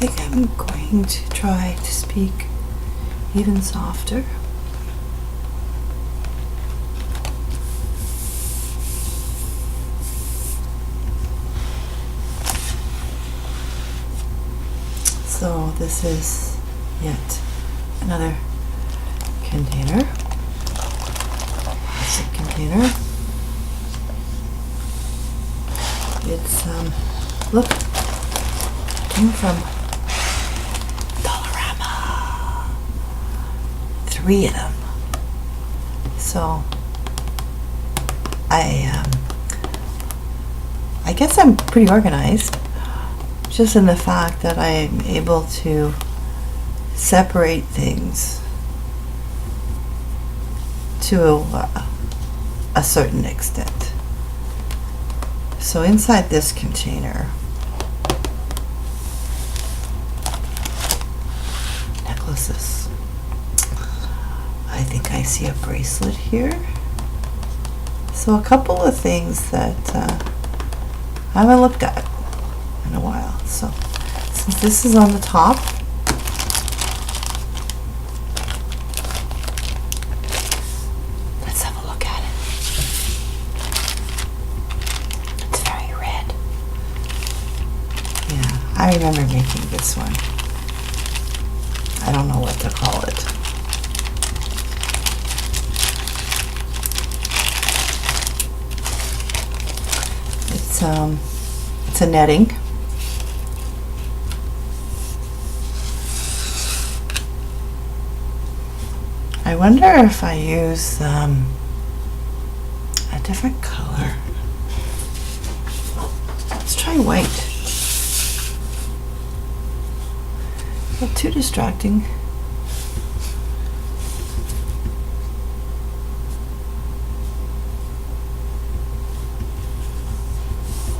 think I'm going to try to speak even softer. So this is yet another container. Plastic container. It's look, came from Dollarama. 3 of them. So I guess I'm pretty organized, just in the fact that I'm able to separate things to a certain extent. So inside this container, necklaces. I think I see a bracelet here. So a couple of things that I haven't looked at in a while. So since this is on the top, let's have a look at it. It's very red. Yeah, I remember making this one. I don't know what to call it. It's a netting. I wonder if I use a different color. Let's try white. Not too distracting.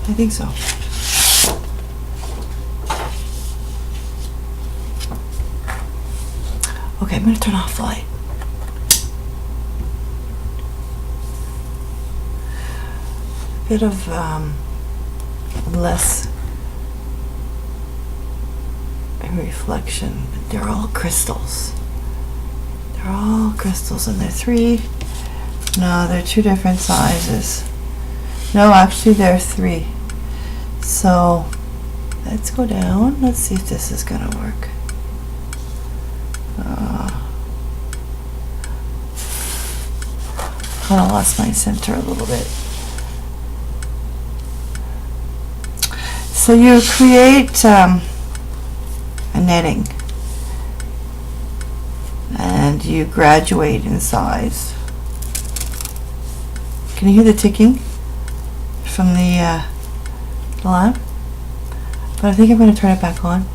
I think so. Okay, I'm going to turn off the light. A bit of less reflection. They're all crystals. They're all crystals, and they're 3. No, they're 2 different sizes. No, actually they're 3. So let's go down. Let's see if this is gonna work. Kind of lost my center a little bit. So you create a netting, and you graduate in size. Can you hear the ticking from the lamp? But I think I'm going to turn it back on.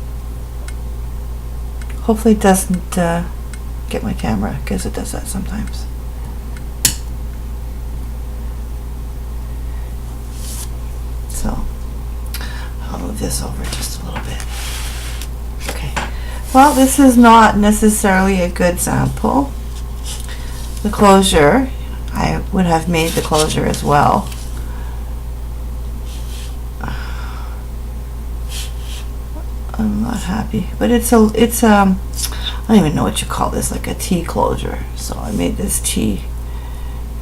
Hopefully it doesn't get my camera, because it does that sometimes. So I'll move this over just a little bit. Okay. Well, this is not necessarily a good sample. The closure, I would have made the closure as well. I'm not happy, but it's I don't even know what you call this, like a T closure. So I made this T,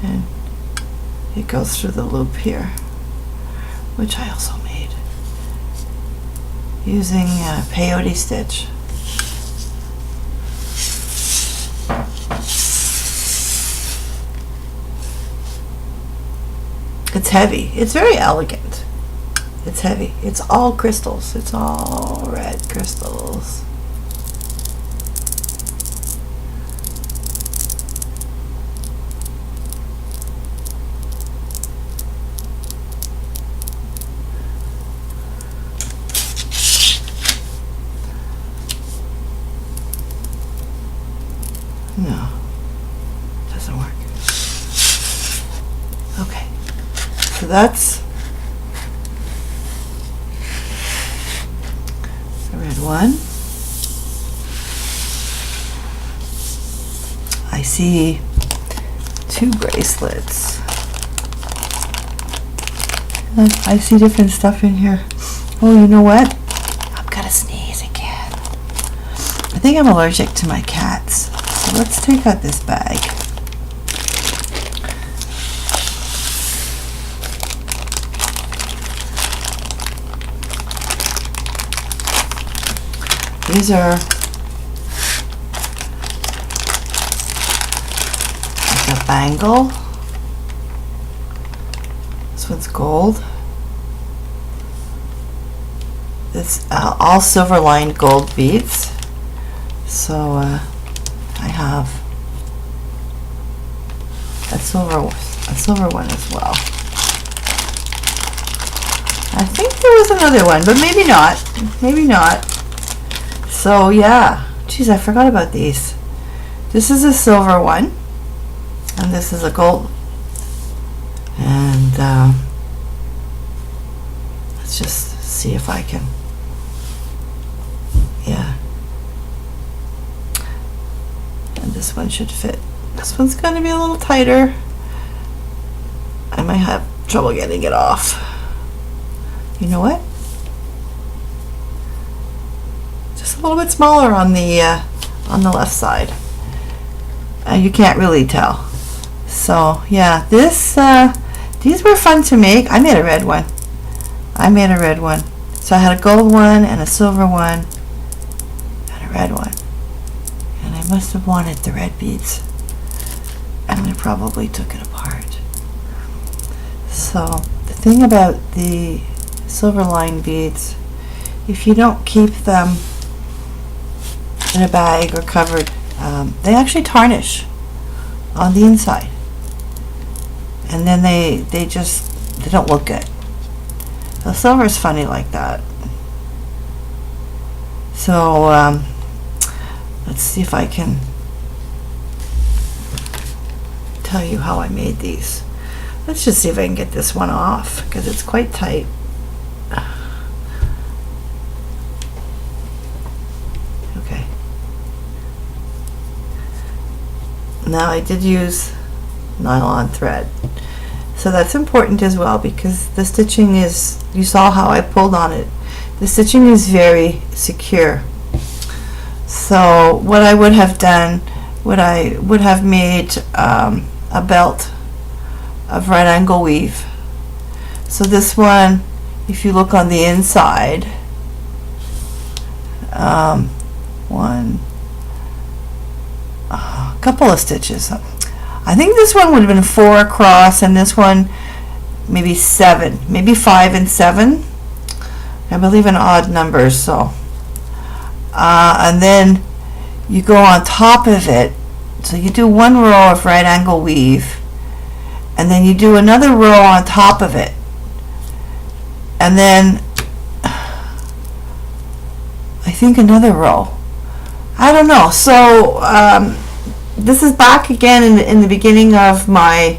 and it goes through the loop here, which I also made using peyote stitch. It's heavy. It's very elegant. It's heavy. It's all crystals. It's all red crystals. No, doesn't work. Okay, so that's the red one. I see 2 bracelets. And I see different stuff in here. Oh, you know what? I'm gonna sneeze again. think I'm allergic to my cats. So let's take out this bag. These are like a bangle. This one's gold. It's all silver lined gold beads. So I have a silver one as well. I think there was another one, but maybe not. Maybe not. So yeah, geez, I forgot about these. This is a silver one, and this is a gold. And let's just see if I can. Yeah. And this one should fit. This one's going to be a little tighter. I might have trouble getting it off. You know what? Just a little bit smaller on the left side. You can't really tell. So yeah, these were fun to make. I made a red one. So I had a gold one and a silver one and a red one. And I must have wanted the red beads. And I probably took it apart. So the thing about the silver line beads, if you don't keep them in a bag or covered, they actually tarnish on the inside. And then they don't look good. So silver's funny like that. So let's see if I can tell you how I made these. Let's just see if I can get this one off because it's quite tight. Okay. Now I did use nylon thread. So that's important as well because the stitching is, you saw how I pulled on it. The stitching is very secure. So what I would have done, I would have made a belt of right angle weave. So this one, if you look on the inside, a couple of stitches. I think this one would have been 4 across and this one maybe 7, maybe 5 and 7. I believe in odd numbers. So and then you go on top of it. So you do one row of right angle weave and then you do another row on top of it. And then I think another row. I don't know. So this is back again in the beginning of my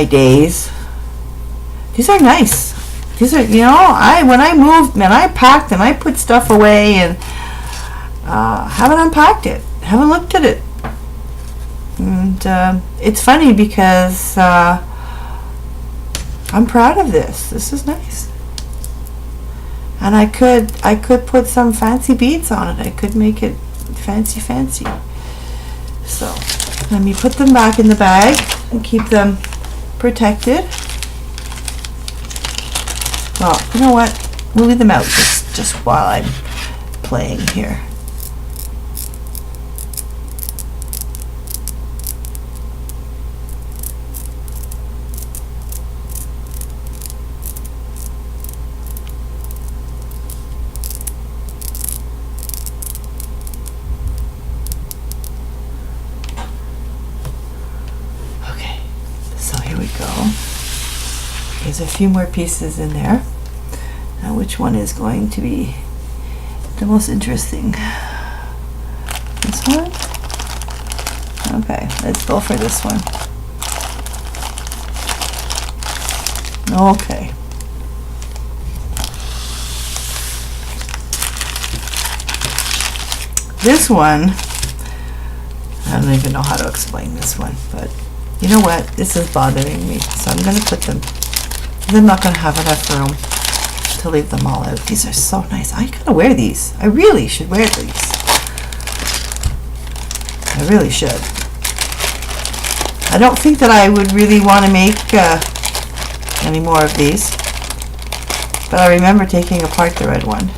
days. These are nice. These are, you know, when I moved, man, I packed and I put stuff away and haven't unpacked it, haven't looked at it. And it's funny because I'm proud of this. This is nice. And I could put some fancy beads on it. I could make it fancy. So let me put them back in the bag and keep them protected. Well, you know what? We'll leave them out just while I'm playing here. There's a few more pieces in there. Now which one is going to be the most interesting? This one? Okay, let's go for this one. Okay. This one, I don't even know how to explain this one, but you know what? This is bothering me, so I'm going to put them. I'm not going to have enough room to leave them all out. These are so nice. I gotta wear these. I really should wear these. I really should. I don't think that I would really want to make any more of these, but I remember taking apart the red one.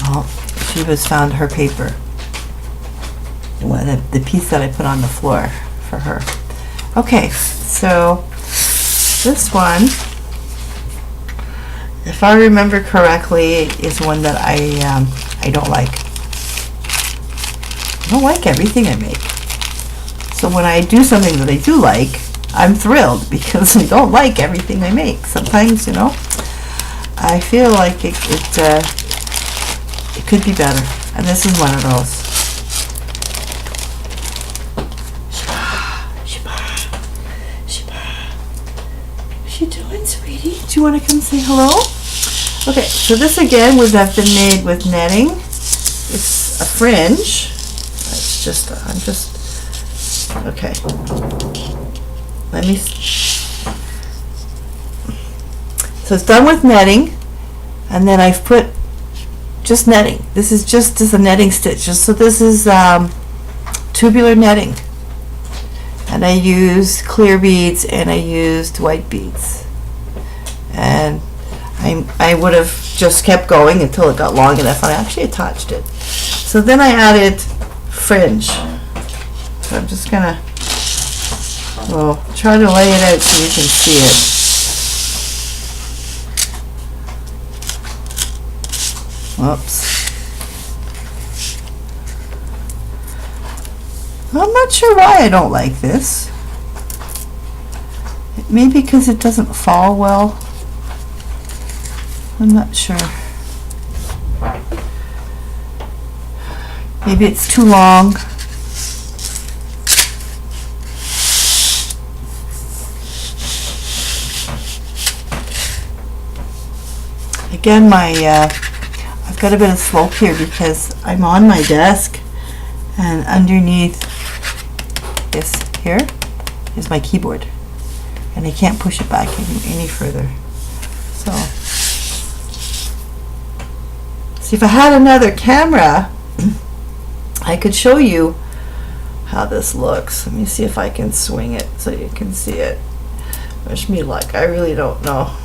Oh, Shiva's found her paper. The piece that I put on the floor for her. Okay, so this one, if I remember correctly, is one that I don't like. I don't like everything I make. So when I do something that I do like, I'm thrilled because I don't like everything I make. Sometimes, you know, I feel like it could be better, and this is one of those. What you doing, sweetie? Do you want to come say hello? Okay, so this again would have been made with netting. It's a fringe. It's just, okay. Let me, so it's done with netting, and then I've put just netting. This is just as a netting stitch. So this is tubular netting. And I used clear beads and I used white beads. And I would have just kept going until it got long enough, and I actually attached it. So then I added fringe. So I'm just gonna try to lay it out so you can see it. Whoops. I'm not sure why I don't like this. Maybe because it doesn't fall well. I'm not sure. Maybe it's too long. Again, I've got a bit of slope here because I'm on my desk, and underneath this here is my keyboard, and I can't push it back any further. So, see, if I had another camera, I could show you how this looks. Let me see if I can swing it so you can see it. Wish me luck. I really don't know.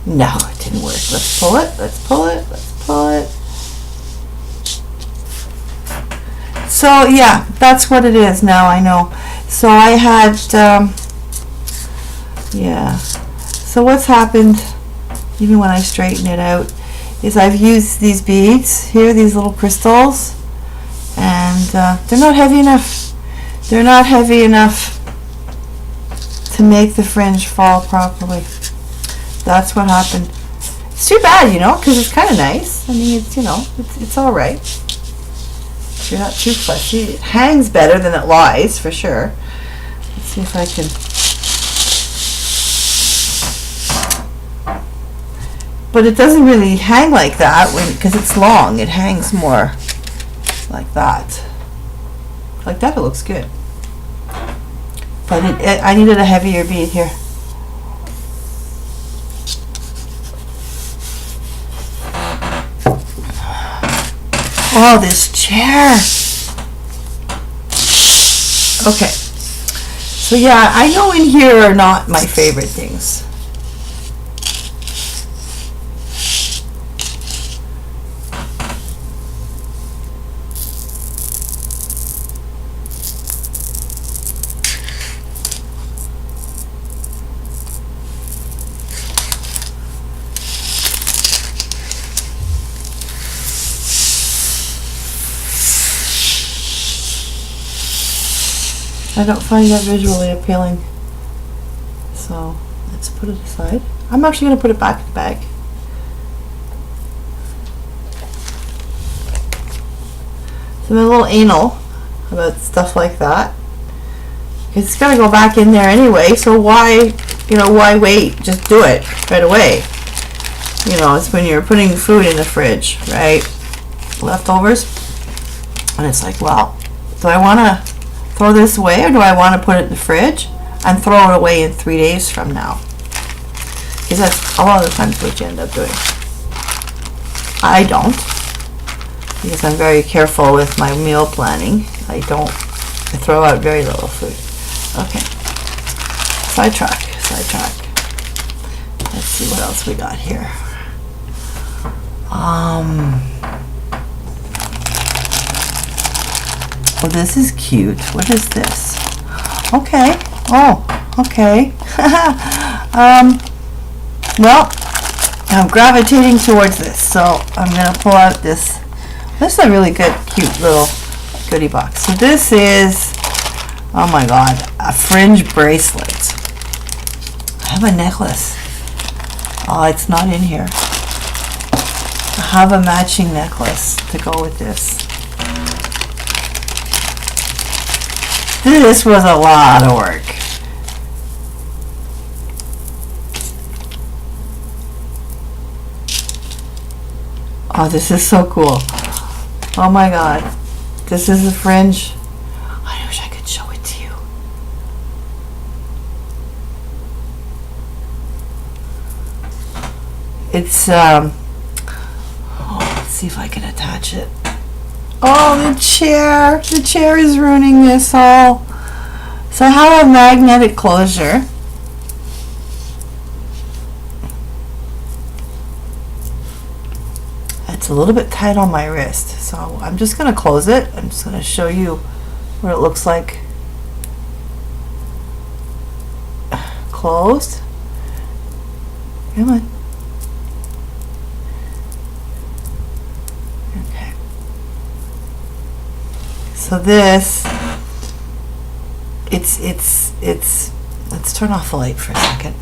No, it didn't work. Let's pull it. Let's pull it. Let's pull it. So yeah, that's what it is now. I know. So I had, yeah. So what's happened, even when I straighten it out, is I've used these beads here, these little crystals, and they're not heavy enough. They're not heavy enough to make the fringe fall properly. That's what happened. It's too bad, you know, because it's kind of nice. I mean, it's, you know, it's all right. You're not too fussy. It hangs better than it lies, for sure. Let's see if I can. But it doesn't really hang like that because it's long. It hangs more like that. Like that, it looks good. But I needed a heavier bead here. Oh, this chair. Okay. So yeah, I know in here are not my favorite things. I don't find that visually appealing. So let's put it aside. I'm actually going to put it back in the bag. So I'm a little anal about stuff like that. It's going to go back in there anyway, so why wait? Just do it right away. You know, it's when you're putting food in the fridge, right? Leftovers. And it's like, well, do I want to throw this away, or do I want to put it in the fridge and throw it away in 3 days from now? Because that's a lot of the times what you end up doing. I don't, because I'm very careful with my meal planning. I throw out very little food. Okay. Sidetrack. Let's see what else we got here. Well, this is cute. What is this? Okay. Oh, okay. Well, I'm gravitating towards this, so I'm going to pull out this. This is a really good, cute little goodie box. So this is, oh my god, a fringe bracelet. I have a necklace. Oh, it's not in here. I have a matching necklace to go with this. This was a lot of work. Oh, this is so cool. Oh my god. This is a fringe. I wish I could show it to you. It's, let's see if I can attach it. Oh, the chair. The chair is ruining this all. So I have a magnetic closure. It's a little bit tight on my wrist, so I'm just going to close it. I'm just going to show you what it looks like closed. Come on. Okay. So this, it's, let's turn off the light for a second.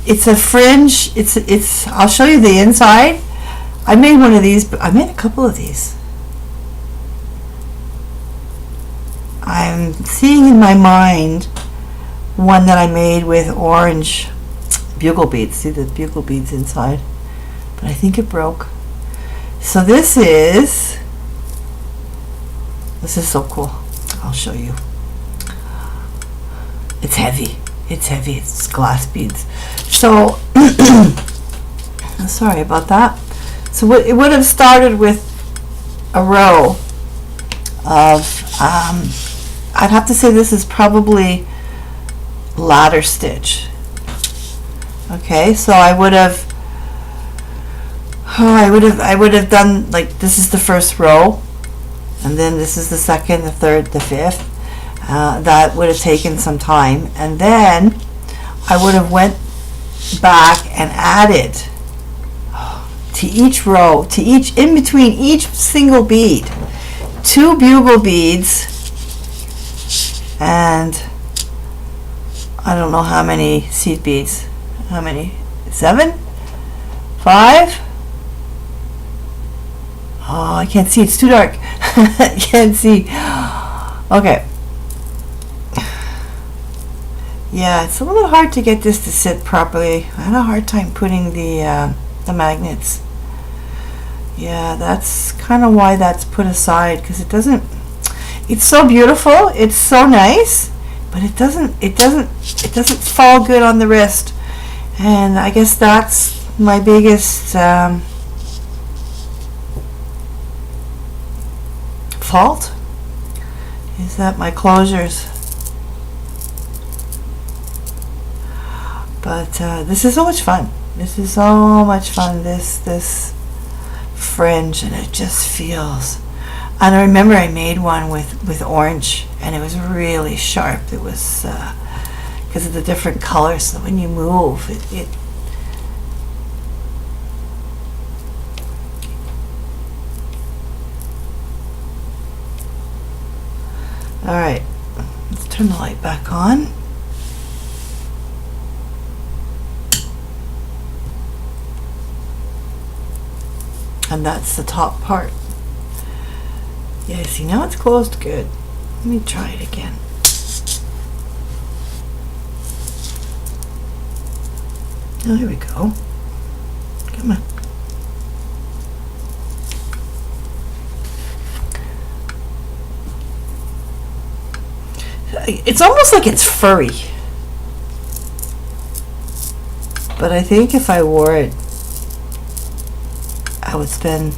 It's a fringe. It's. I'll show you the inside. I made one of these, but I made a couple of these. I'm seeing in my mind one that I made with orange bugle beads. See the bugle beads inside? But I think it broke. So this is so cool. I'll show you. It's heavy. It's heavy. It's glass beads. So, sorry about that. So it would have started with a row of, I'd have to say this is probably ladder stitch. Okay, so I would have done, like, this is the first row, and then this is the second, the third, the fifth. That would have taken some time, and then I would have went back and added to each row, to each, in between each single bead, 2 bugle beads, and I don't know how many seed beads. How many? 7? 5? Oh, I can't see. It's too dark. I can't see. Okay. Yeah, it's a little hard to get this to sit properly. I had a hard time putting the magnets. Yeah, that's kind of why that's put aside, because it doesn't. It's so beautiful. It's so nice, but it doesn't fall good on the wrist. And I guess that's my biggest fault, is that my closures. But this is so much fun. This is so much fun. This fringe, and it just feels. And I remember I made one with orange, and it was really sharp. It was because of the different colors. So when you move, it all right. Let's turn the light back on. And that's the top part. Yeah, see, now it's closed good. Let me try it again. Oh, here we go. Come on. it's almost like it's furry. But I think if I wore it, I would spend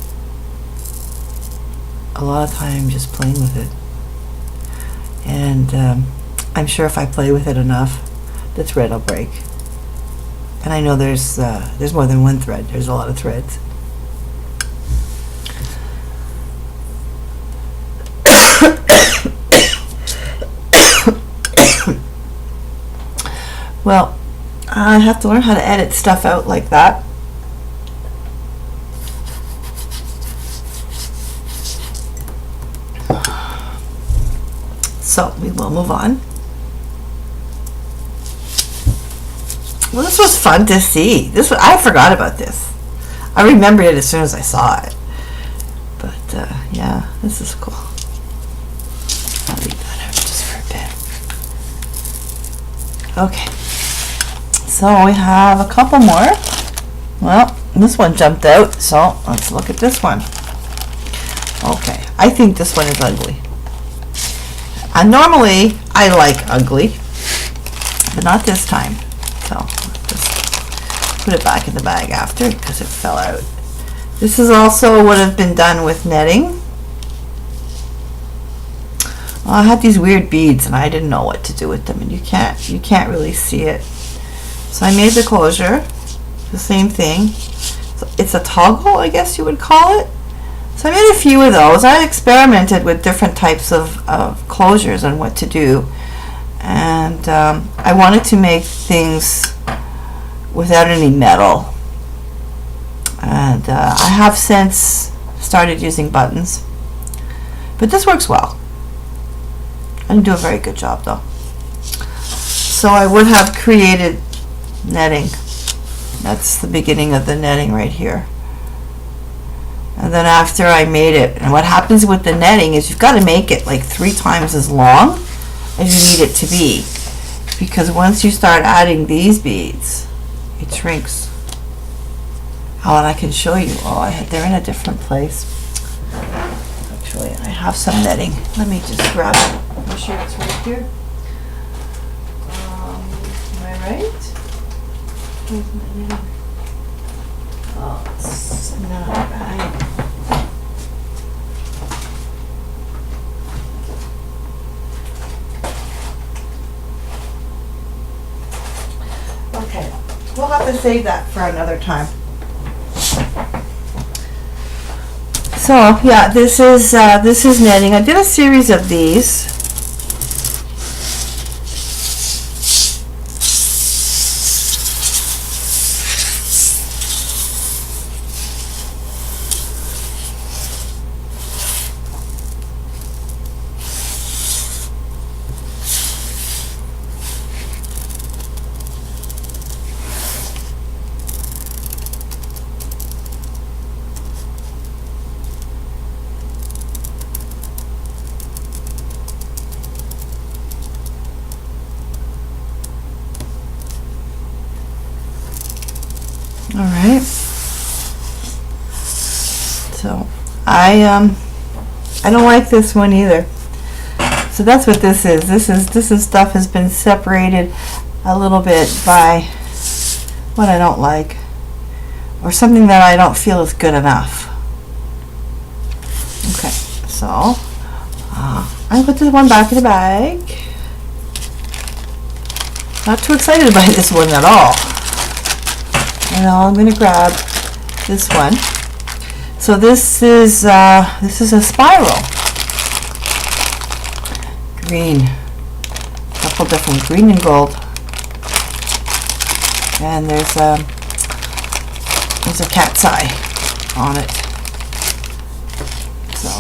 a lot of time just playing with it. And I'm sure if I play with it enough, the thread will break. And I know there's more than one thread. There's a lot of threads. Well, I have to learn how to edit stuff out like that. So we will move on. Well, this was fun to see. I forgot about this. I remembered it as soon as I saw it. But yeah, this is cool. I'll leave that out just for a bit. Okay. So we have a couple more. Well, this one jumped out, so let's look at this one. Okay, I think this one is ugly. And normally I like ugly, but not this time. So let's just put it back in the bag after because it fell out. This is also would have been done with netting. Well, I had these weird beads and I didn't know what to do with them, and you can't really see it. So I made the closure, the same thing. So it's a toggle, I guess you would call it. So I made a few of those. I experimented with different types of closures and what to do. And I wanted to make things without any metal. And I have since started using buttons. But this works well. I didn't do a very good job though. So I would have created netting. That's the beginning of the netting right here. And then after I made it, and what happens with the netting is you've got to make it like 3 times as long as you need it to be, because once you start adding these beads, it shrinks. Oh, and I can show you. Oh, they're in a different place. Actually, I have some netting. Let me just grab it. I'm sure it's right here. Am I right? Where's my netting? Oh, it's not right. Okay, we'll have to save that for another time. So yeah, this is netting. I did a series of these. All right. So I don't like this one either. So that's what this is. This is stuff has been separated a little bit by what I don't like, or something that I don't feel is good enough. Okay, so I put this one back in the bag. Not too excited about this one at all. And I'm going to grab this one. So this is a spiral. Green. A couple different green and gold. And there's a cat's eye on it. So,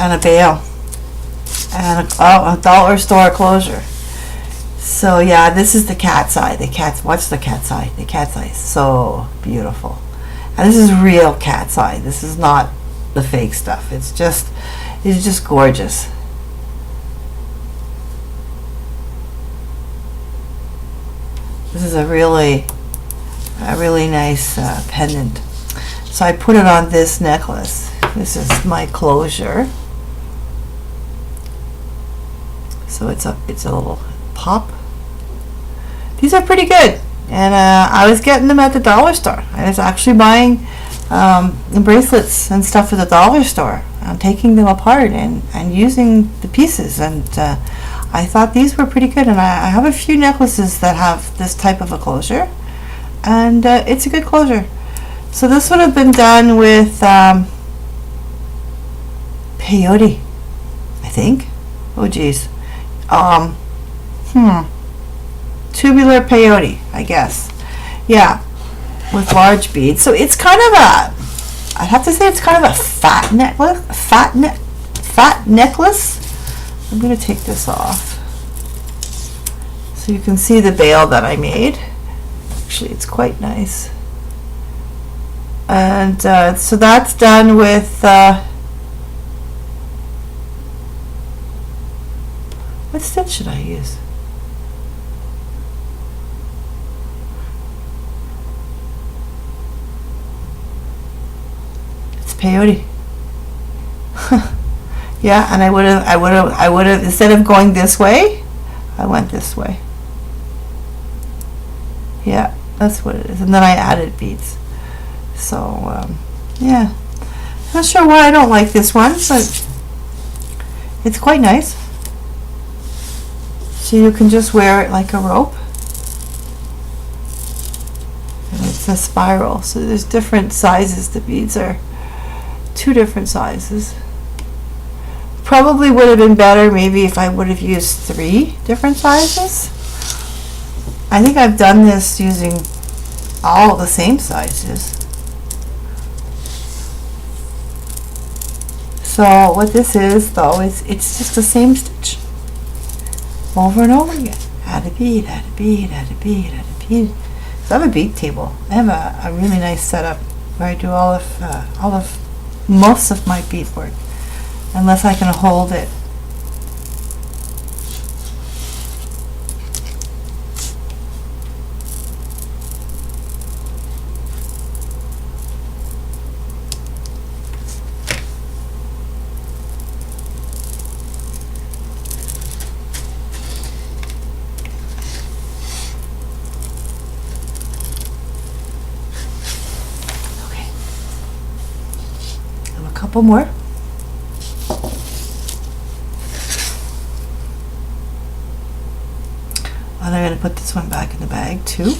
and a bail. And a dollar store closure. So yeah, this is the cat's eye. What's the cat's eye? The cat's eye is so beautiful. And this is real cat's eye. This is not the fake stuff. It's just gorgeous. This is a really nice pendant. So I put it on this necklace. This is my closure. So it's a little pop. These are pretty good, and I was getting them at the dollar store. I was actually buying the bracelets and stuff at the dollar store. I'm taking them apart and using the pieces, and I thought these were pretty good. And I have a few necklaces that have this type of a closure, and it's a good closure. So this would have been done with peyote, I think. Oh geez. Tubular peyote, I guess. Yeah, with large beads. So it's kind of a, I'd have to say it's kind of a fat necklace. Fat necklace. I'm going to take this off so you can see the bail that I made. Actually, it's quite nice. And so that's done with what stitch should I use? It's peyote. Yeah, and I would have instead of going this way, I went this way. Yeah, that's what it is. And then I added beads. So yeah, not sure why I don't like this one, but it's quite nice. So you can just wear it like a rope, and it's a spiral. So there's different sizes. The beads are 2 different sizes. Probably would have been better maybe if I would have used 3 different sizes. I think I've done this using all the same sizes. So what this is though is it's just the same stitch over and over again. Add a bead, add a bead, add a bead, add a bead. So I have a bead table. I have a really nice setup where I do all of most of my beadwork, unless I can hold it. Couple more. And I'm going to put this one back in the bag too,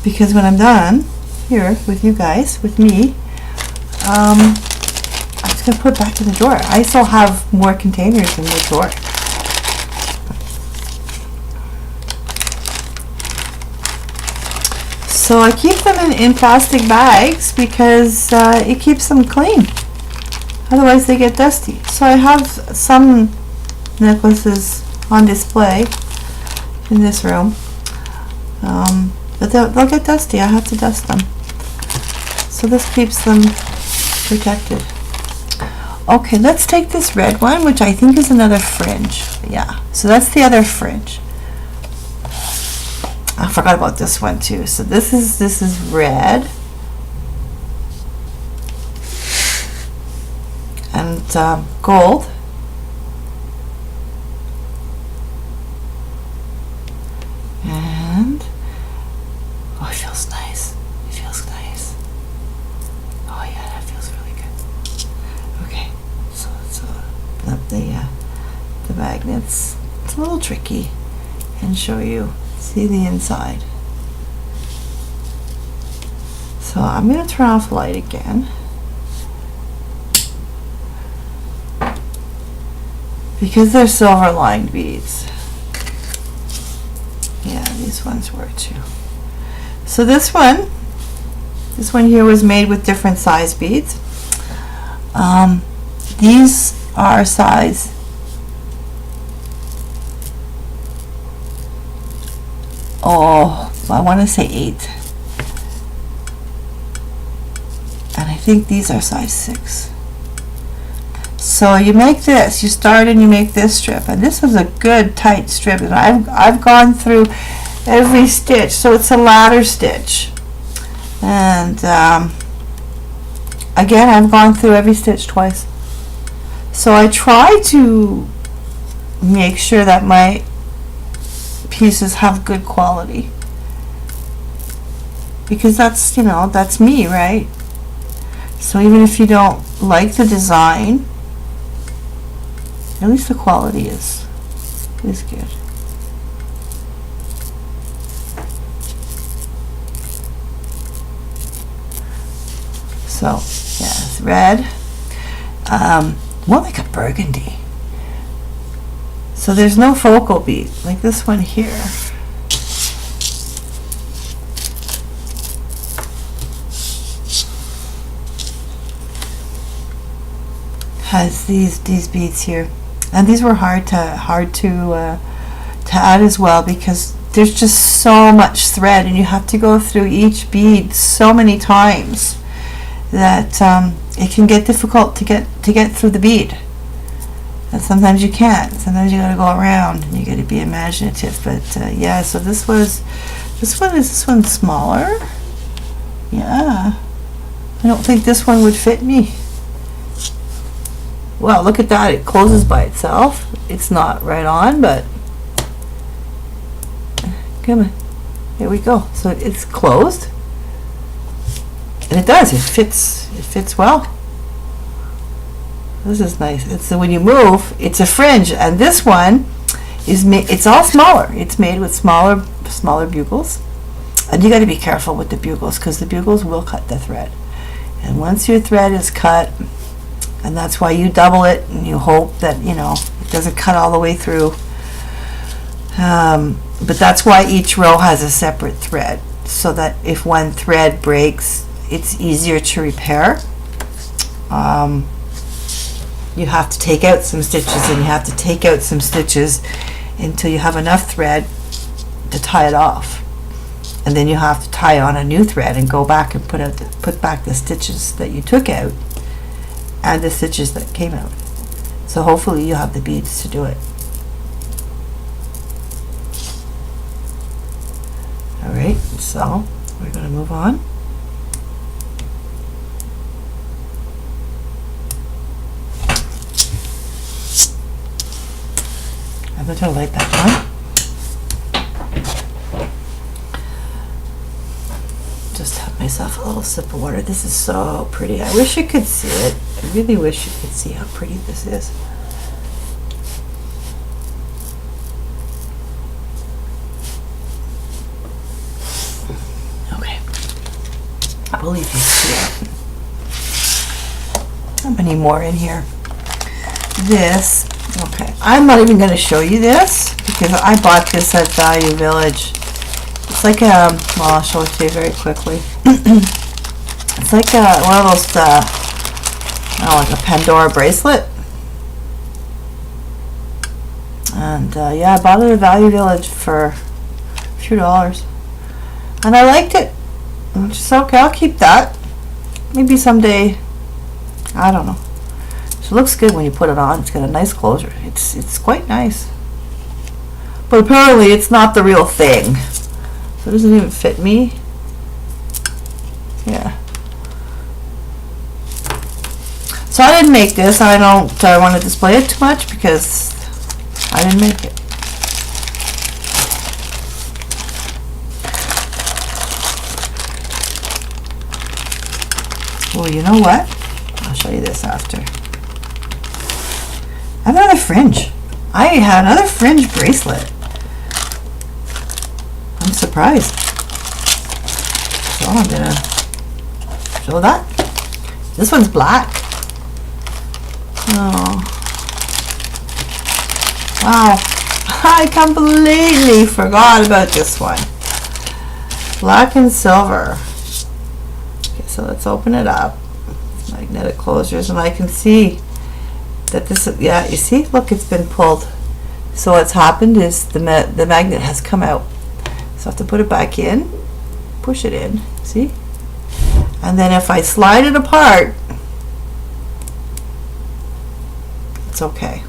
because when I'm done here with you guys, with me, I'm just going to put it back in the drawer. I still have more containers in the drawer. So I keep them in plastic bags because it keeps them clean. Otherwise they get dusty. So I have some necklaces on display in this room. But they'll get dusty. I have to dust them. So this keeps them protected. Okay, let's take this red one, which I think is another fringe. Yeah, so that's the other fringe. I forgot about this one too. So this is red, and gold, and oh, it feels nice. It feels nice. Oh yeah, that feels really good. Okay, so let's open up the magnets. It's a little tricky, and show you. See the inside. So I'm going to turn off the light again, because they're silver lined beads. Yeah, these ones were too. So this one here was made with different size beads. These are size I want to say 8, and I think these are size 6. So you make this, you start and you make this strip, and this is a good tight strip, and I've gone through every stitch. So it's a ladder stitch, and again I've gone through every stitch twice. So I try to make sure that my pieces have good quality, because that's, you know, that's me, right? So even if you don't like the design, at least the quality is good. So yeah, it's red, more like a burgundy. So there's no focal bead like this one here. Has these beads here, and these were hard to add as well, because there's just so much thread, and you have to go through each bead so many times that it can get difficult to get through the bead. And sometimes you can't. Sometimes you got to go around, and you got to be imaginative. But yeah, so this one smaller? Yeah, I don't think this one would fit me. Well, look at that, it closes by itself. It's not right on, but come on, here we go. So it's closed, and it does, it fits well. This is nice. It's when you move, it's a fringe, and this one is it's all smaller. It's made with smaller bugles, and you got to be careful with the bugles, because the bugles will cut the thread, and once your thread is cut, and that's why you double it, and you hope that, you know, it doesn't cut all the way through. But that's why each row has a separate thread, so that if one thread breaks, it's easier to repair. You have to take out some stitches, and you have to take out some stitches until you have enough thread to tie it off. And then you have to tie on a new thread and go back and put back the stitches that you took out and the stitches that came out. So hopefully you have the beads to do it. Alright, so we're going to move on. I'm going to light that on. Just have myself a little sip of water. This is so pretty. I wish you could see it. I really wish you could see how pretty this is. Okay. I believe you see it. How many more in here? This, okay. I'm not even going to show you this, because I bought this at Value Village. It's like a, well, I'll show it to you very quickly. It's like one of those, like a Pandora bracelet. And yeah, I bought it at Value Village for a few dollars. And I liked it. Which is okay, I'll keep that. Maybe someday, I don't know. So it looks good when you put it on. It's got a nice closure. It's quite nice. But apparently it's not the real thing. So it doesn't even fit me. Yeah. So I didn't make this. I don't want to display it too much because I didn't make it. Well, you know what? I'll show you this after. I have another fringe. I had another fringe bracelet. I'm surprised. So I'm gonna show that. This one's black. Oh. Wow. I completely forgot about this one. Black and silver. Okay, so let's open it up. It's magnetic closures, and I can see that this, yeah, you see, look, it's been pulled. So what's happened is the magnet has come out. So I have to put it back in, push it in, see? And then if I slide it apart, it's okay.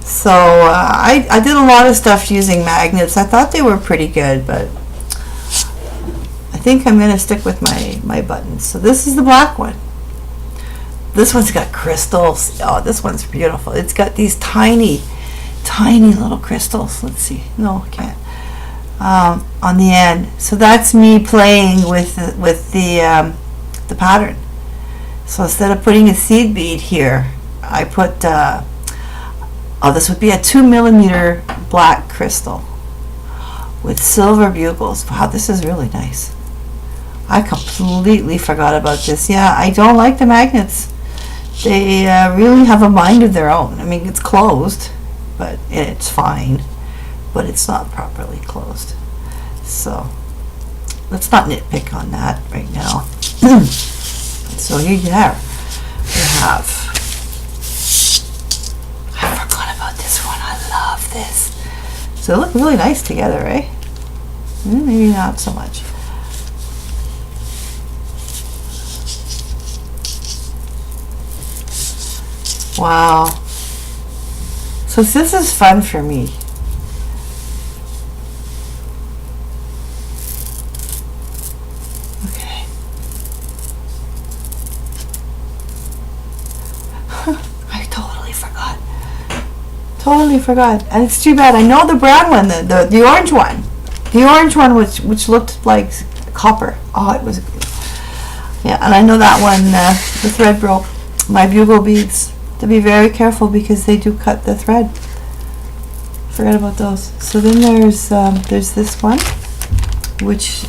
So I did a lot of stuff using magnets. I thought they were pretty good, but I think I'm going to stick with my buttons. So this is the black one. This one's got crystals. Oh, this one's beautiful. It's got these tiny, tiny little crystals. Let's see. No, I can't. On the end. So that's me playing with the pattern. So instead of putting a seed bead here, I put, this would be a 2mm black crystal with silver bugles. Wow, this is really nice. I completely forgot about this. Yeah, I don't like the magnets. They really have a mind of their own. I mean, it's closed, but it's fine, but it's not properly closed. So let's not nitpick on that right now. So here you have. I forgot about this one. I love this. So they look really nice together, eh? Maybe not so much. Wow. So this is fun for me. Okay. I totally forgot. Totally forgot. And it's too bad. I know the brown one, the orange one. The orange one which looked like copper. Oh, it was. Yeah, and I know that one, the thread broke. My bugle beads. To be very careful because they do cut the thread. Forget about those. So then there's this one, which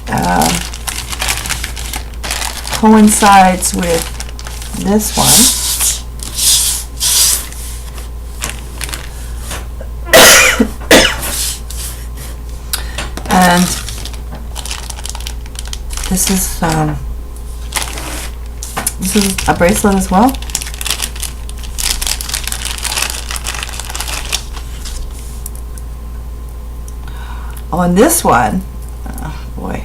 coincides with this one. And this is a bracelet as well. On this one, oh boy,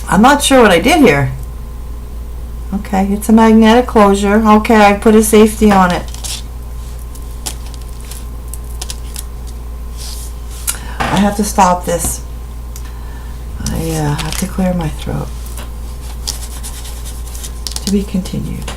I'm not sure what I did here. Okay, it's a magnetic closure. Okay, I put a safety on it. I have to stop this. I have to clear my throat. To be continued.